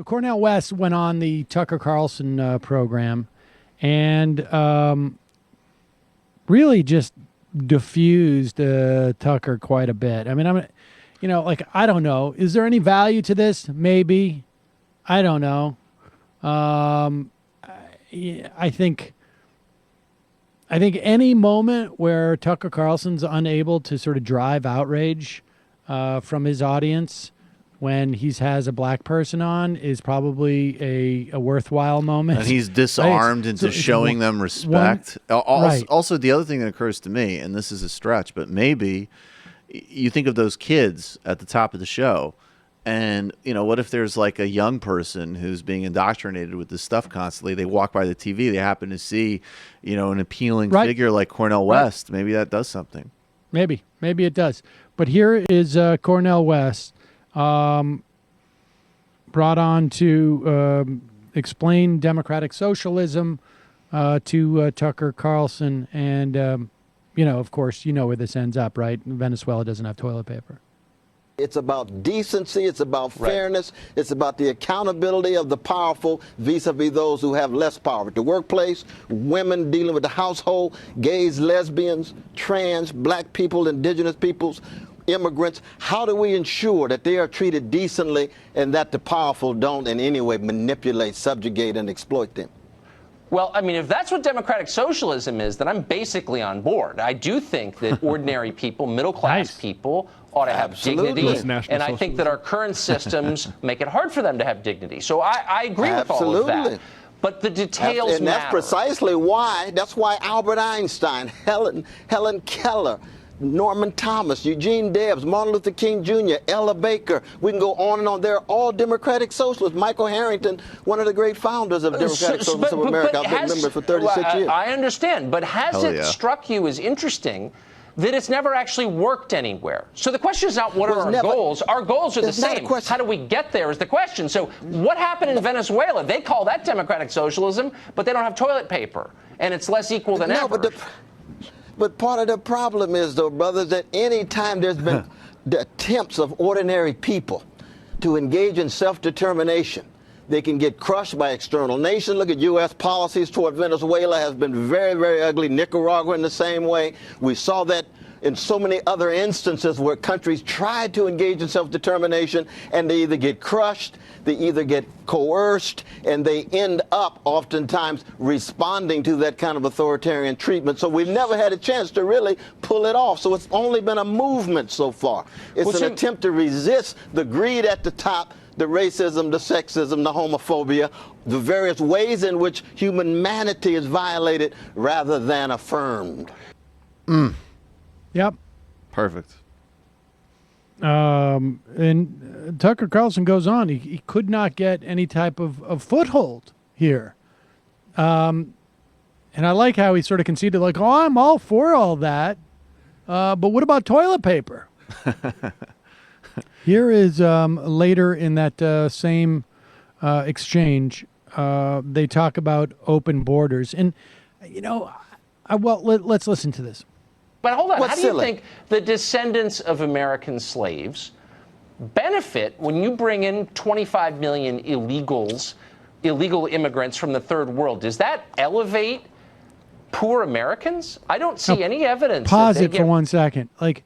So Cornel West went on the Tucker Carlson program and really just diffused Tucker quite a bit. I mean, I don't know. Is there any value to this? Maybe. I don't know. I think any moment where Tucker Carlson's unable to sort of drive outrage from his audience when he has a black person on is probably a worthwhile moment. And he's disarmed into showing them respect. Also, the other thing that occurs to me, and this is a stretch, but maybe you think of those kids at the top of the show, and what if there's like a young person who's being indoctrinated with this stuff constantly? They walk by the TV, they happen to see, an appealing figure like Cornel West. Maybe that does something. Maybe it does. But here is Cornel West. Brought on to explain democratic socialism to Tucker Carlson. And, of course, where this ends up, right? Venezuela doesn't have toilet paper. It's about decency. It's about fairness. Right. It's about the accountability of the powerful vis-a-vis those who have less power. At the workplace, women dealing with the household, gays, lesbians, trans, black people, indigenous peoples, immigrants. How do we ensure that they are treated decently and that the powerful don't in any way manipulate, subjugate, and exploit them? Well, I mean, if that's what democratic socialism is, then I'm basically on board. I do think that ordinary people, middle-class people, ought to have dignity. And I think that our current systems make it hard for them to have dignity. So I agree with all of that. But the details and that's precisely why, Albert Einstein, Helen Keller, Norman Thomas, Eugene Debs, Martin Luther King Jr., Ella Baker. We can go on and on. They're all democratic socialists. Michael Harrington, one of the great founders of Democratic Socialism of America. I've been a member for 36 years. I understand. But has it struck you as interesting that it's never actually worked anywhere? So the question is not what are our goals. Our goals are the same. How do we get there is the question. So what happened in Venezuela? They call that democratic socialism, but they don't have toilet paper. And it's less equal than ever. But part of the problem is, though, brothers, that any time there's been the attempts of ordinary people to engage in self-determination, they can get crushed by external nations. Look at U.S. policies toward Venezuela has been very, very ugly. Nicaragua in the same way. We saw that in so many other instances where countries tried to engage in self-determination and they either get crushed, they either get coerced, and they end up oftentimes responding to that kind of authoritarian treatment. So we've never had a chance to really pull it off. So it's only been a movement so far. It's an attempt to resist the greed at the top, the racism, the sexism, the homophobia, the various ways in which humanity is violated rather than affirmed. Yep. Perfect. And Tucker Carlson goes on. He could not get any type of foothold here. And I like how he sort of conceded, like, oh, I'm all for all that. But what about toilet paper? Here is later in that same exchange, they talk about open borders. And, let's listen to this. But hold on, how do you think the descendants of American slaves benefit when you bring in 25 million illegal immigrants from the third world? Does that elevate poor Americans? I don't see any evidence. Pause it for 1 second. Like,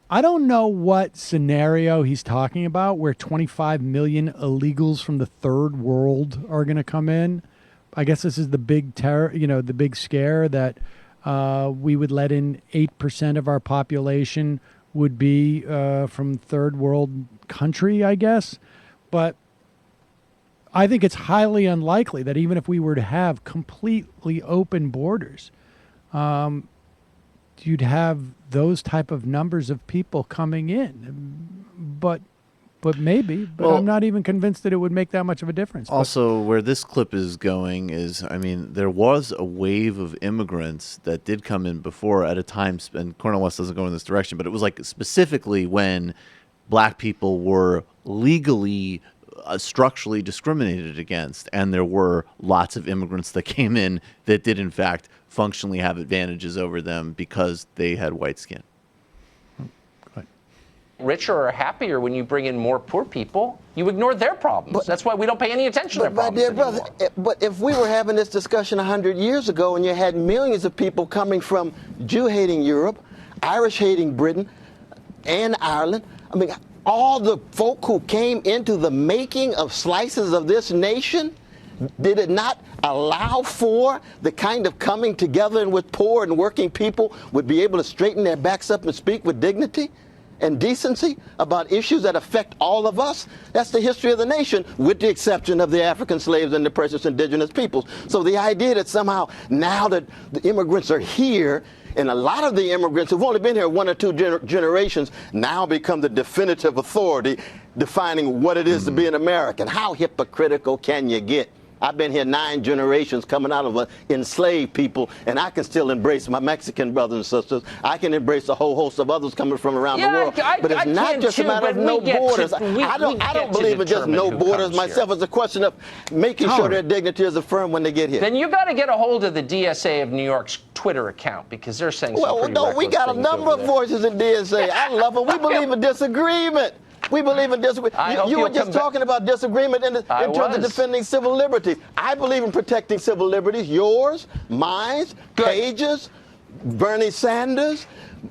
I don't know what scenario he's talking about where 25 million illegals from the third world are going to come in. I guess this is the big the big scare that we would let in 8% of our population would be from third world country, I guess. But I think it's highly unlikely that even if we were to have completely open borders, you'd have those type of numbers of people coming in. But maybe. But I'm not even convinced that it would make that much of a difference. Also, where this clip is going is, I mean, there was a wave of immigrants that did come in before at a time, and Cornel West doesn't go in this direction, but it was like specifically when black people were legally structurally discriminated against, and there were lots of immigrants that came in that did, in fact, functionally have advantages over them because they had white skin. richer or happier when you bring in more poor people. You ignore their problems. That's why we don't pay any attention to their problems anymore. My dear brother, but if we were having this discussion 100 years ago and you had millions of people coming from Jew-hating Europe, Irish-hating Britain, and Ireland, I mean, all the folk who came into the making of slices of this nation, did it not allow for the kind of coming together in which poor and working people would be able to straighten their backs up and speak with dignity and decency about issues that affect all of us? That's the history of the nation, with the exception of the African slaves and the precious indigenous peoples. So the idea that somehow now that the immigrants are here, and a lot of the immigrants who've only been here 1 or 2 generations now become the definitive authority defining what it is to be an American. How hypocritical can you get? I've been here 9 generations coming out of enslaved people, and I can still embrace my Mexican brothers and sisters. I can embrace a whole host of others coming from around the world. But it's not just a matter of no borders. I don't believe in just no borders myself. It's a question of making sure their dignity is affirmed when they get here. Then you got to get a hold of the DSA of New York's Twitter account, because they're saying we got a number of voices in DSA. I love them. We believe in disagreement. We believe in disagreement. You were just talking about disagreement in terms of defending civil liberties. I believe in protecting civil liberties. Yours, mine, Page's, Bernie Sanders,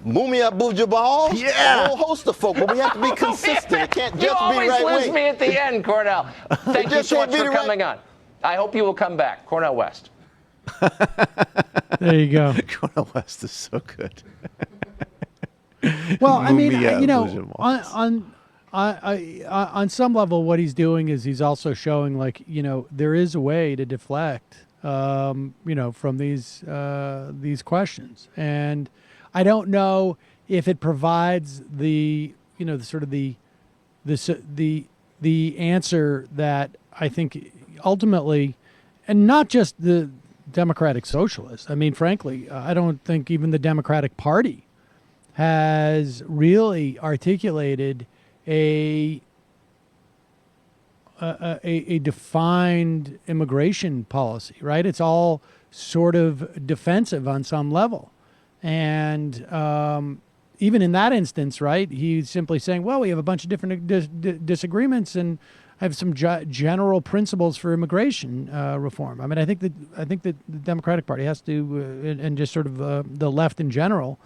Mumia Abu-Jamal, a whole host of folk. But we have to be consistent. It can't just be right-wing. You always lose me at the end, Cornel. Thank you so much for coming on. I hope you will come back. Cornel West. There you go. Cornel West is so good. Well, I mean, you know, on some level, what he's doing is he's also showing, like, you know, there is a way to deflect, you know, from these questions, and I don't know if it provides the, you know, the sort of the answer that I think ultimately, and not just the Democratic Socialists. I mean, frankly, I don't think even the Democratic Party has really articulated a defined immigration policy, right? It's all sort of defensive on some level. And even in that instance, right, he's simply saying, well, we have a bunch of different disagreements, and I have some general principles for immigration reform. I mean, I think that the Democratic Party has to, and just sort of the left in general,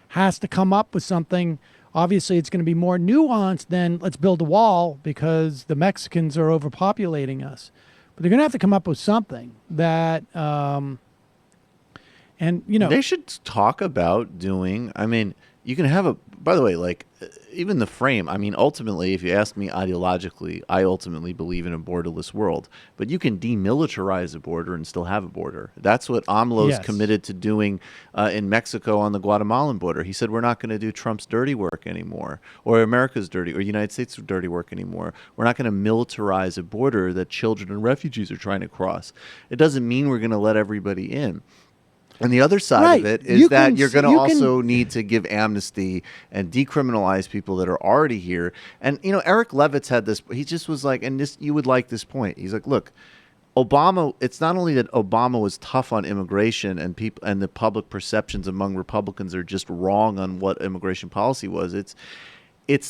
has to come up with something. Obviously, it's going to be more nuanced than let's build a wall because the Mexicans are overpopulating us. But they're going to have to come up with something that, and, you know. They should talk about doing, I mean, you can have by the way, like, even the frame, I mean, ultimately, if you ask me ideologically, I ultimately believe in a borderless world. But you can demilitarize a border and still have a border. That's what AMLO's committed to doing in Mexico on the Guatemalan border. He said, we're not going to do Trump's dirty work anymore, or America's dirty, or United States' dirty work anymore. We're not going to militarize a border that children and refugees are trying to cross. It doesn't mean we're going to let everybody in. And the other side of it is you're going to also need to give amnesty and decriminalize people that are already here. And, you know, Eric Levitz had this. He just was like, and this, you would like this point. He's like, look, Obama, it's not only that Obama was tough on immigration and people and the public perceptions among Republicans are just wrong on what immigration policy was. It's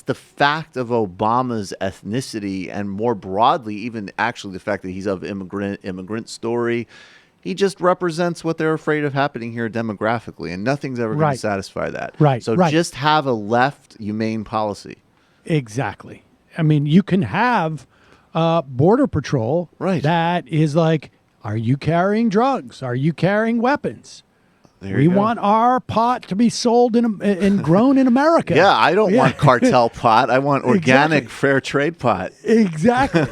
the fact of Obama's ethnicity, and more broadly, even actually the fact that he's of immigrant story. He just represents what they're afraid of happening here demographically, and nothing's ever going to satisfy that. So just have a left humane policy. Exactly. I mean, you can have Border Patrol that is like, are you carrying drugs? Are you carrying weapons? We want our pot to be sold and grown in America. Yeah, I don't want cartel pot. I want organic, fair trade pot. Exactly.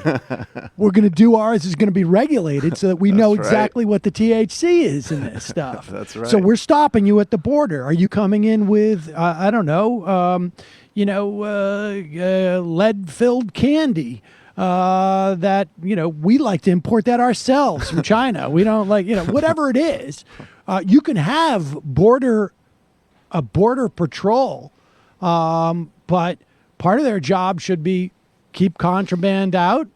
We're going to do ours is going to be regulated so that we know exactly what the THC is in this stuff. That's right. So we're stopping you at the border. Are you coming in with, I don't know, lead-filled candy? That, you know, we like to import that ourselves from China. We don't like, you know, whatever it is. You can have a border patrol, but part of their job should be keep contraband out,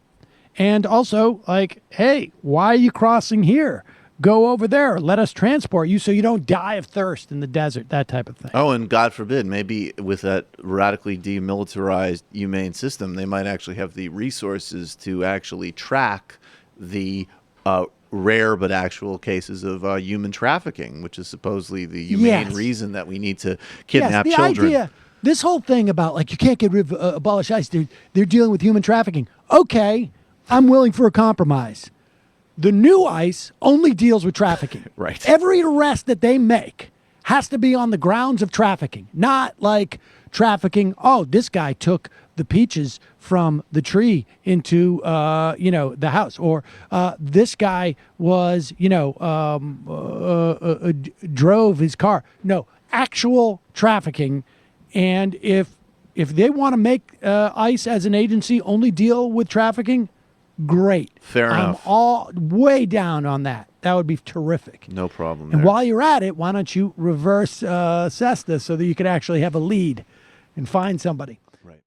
and also like, hey, why are you crossing here? go over there. Let us transport you so you don't die of thirst in the desert, that type of thing. Oh, and God forbid, maybe with that radically demilitarized, humane system, they might actually have the resources to actually track the rare but actual cases of human trafficking, which is supposedly the humane reason that we need to kidnap children. Idea, this whole thing about like you can't get rid of abolish ICE, they're dealing with human trafficking. Okay, I'm willing for a compromise. The new ICE only deals with trafficking. Right. Every arrest that they make has to be on the grounds of trafficking, not like trafficking. Oh, this guy took the peaches from the tree into, the house, or this guy was, drove his car. No, actual trafficking. And if they want to make ICE as an agency only deal with trafficking, great. Fair enough. I'm all way down on that. That would be terrific. No problem. And while you're at it, why don't you reverse SESTA so that you can actually have a lead and find somebody?